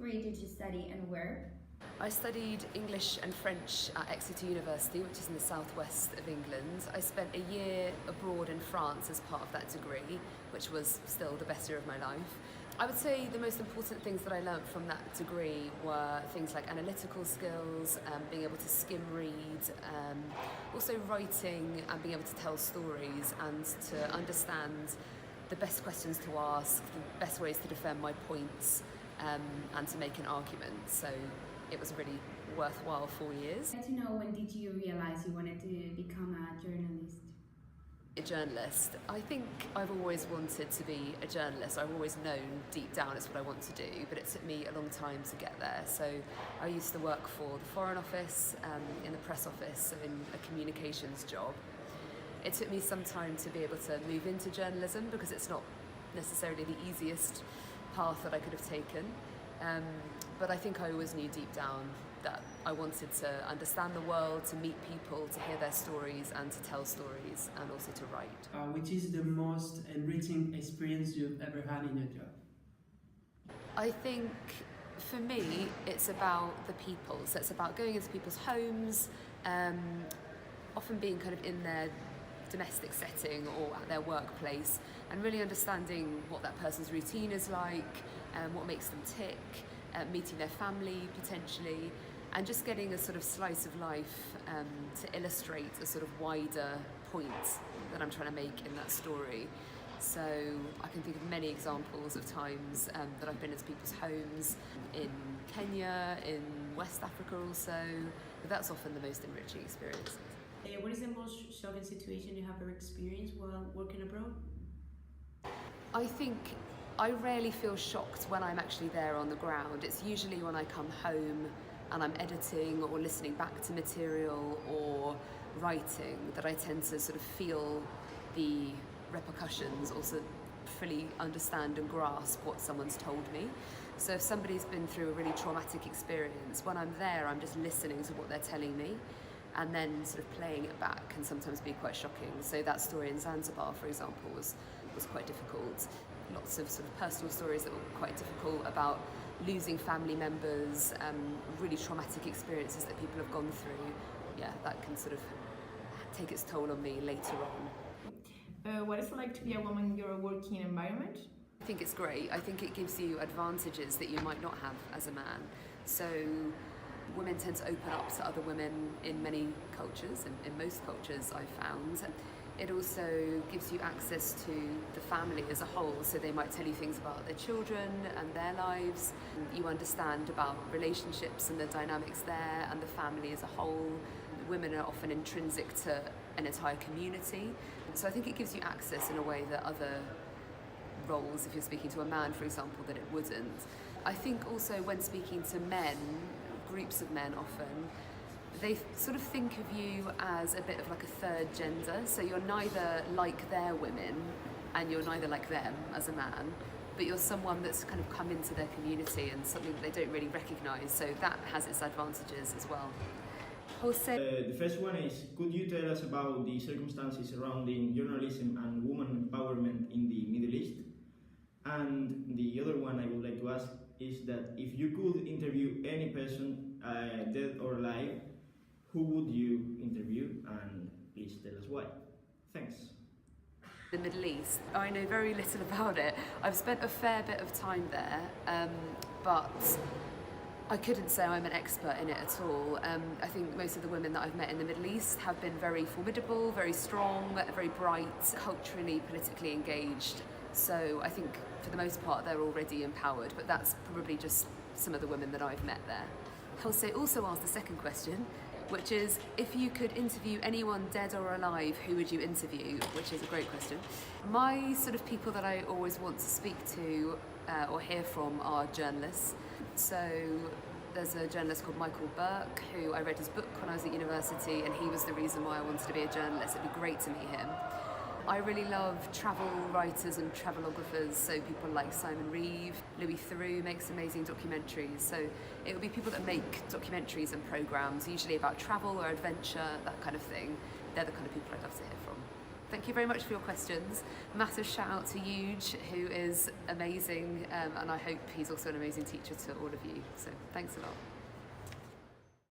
degree did you study and where? I studied English and French at Exeter University, which is in the southwest of England. I spent a year abroad in France as part of that degree, which was still the best year of my life. I would say the most important things that I learnt from that degree were things like analytical skills, being able to skim read, also writing and being able to tell stories and to understand the best questions to ask, the best ways to defend my points, and to make an argument. So it was a really worthwhile 4 years. I'd like to know, when did you realize you wanted to become a journalist? A journalist. I think I've always wanted to be a journalist. I've always known deep down it's what I want to do, but it took me a long time to get there. So I used to work for the Foreign Office, in the press office, so in a communications job. It took me some time to be able to move into journalism because it's not necessarily the easiest path that I could have taken. But I think I always knew deep down that I wanted to understand the world, to meet people, to hear their stories and to tell stories, and also to write. Which is the most enriching experience you've ever had in your job? I think for me it's about the people, so it's about going into people's homes, often being kind of in their domestic setting or at their workplace, and really understanding what that person's routine is like, what makes them tick, meeting their family potentially, and just getting a sort of slice of life to illustrate a sort of wider point that I'm trying to make in that story. So I can think of many examples of times that I've been into people's homes in Kenya, in West Africa also, but that's often the most enriching experience. What is the most shocking situation you have ever experienced while working abroad? I think I rarely feel shocked when I'm actually there on the ground. It's usually when I come home and I'm editing or listening back to material or writing that I tend to sort of feel the repercussions, also fully understand and grasp what someone's told me. So if somebody's been through a really traumatic experience, when I'm there I'm just listening to what they're telling me and then sort of playing it back can sometimes be quite shocking. So that story in Zanzibar, for example, was quite difficult. Lots of sort of personal stories that were quite difficult about losing family members, really traumatic experiences that people have gone through. Yeah, that can sort of take its toll on me later on. What is it like to be a woman in your working environment? I think it's great. I think it gives you advantages that you might not have as a man. So women tend to open up to other women in many cultures, in most cultures I've found. It also gives you access to the family as a whole, so they might tell you things about their children and their lives. You understand about relationships and the dynamics there and the family as a whole. Women are often intrinsic to an entire community, so I think it gives you access in a way that other roles, if you're speaking to a man, for example, that it wouldn't. I think also when speaking to men, groups of men often, they sort of think of you as a bit of like a third gender, so you're neither like their women and you're neither like them as a man, but you're someone that's kind of come into their community and something that they don't really recognise, so that has its advantages as well. Jose? The first one is, could you tell us about the circumstances surrounding journalism and women empowerment in the Middle East? And the other one I would like to ask is that if you could interview any person, dead or alive, who would you interview, and please tell us why? Thanks. The Middle East. I know very little about it. I've spent a fair bit of time there, but I couldn't say I'm an expert in it at all. I think most of the women that I've met in the Middle East have been very formidable, very strong, very bright, culturally, politically engaged. So I think for the most part they're already empowered, but that's probably just some of the women that I've met there. Jose also asked the second question, which is, if you could interview anyone dead or alive, who would you interview? Which is a great question. My sort of people that I always want to speak to or hear from are journalists. So there's a journalist called Michael Burke, who I read his book when I was at university, and he was the reason why I wanted to be a journalist. It'd be great to meet him. I really love travel writers and travelographers, so people like Simon Reeve. Louis Theroux makes amazing documentaries, so it would be people that make documentaries and programmes, usually about travel or adventure, that kind of thing. They're the kind of people I'd love to hear from. thank you very much for your questions. Massive shout out to Huge, who is amazing, and I hope he's also an amazing teacher to all of you. So thanks a lot.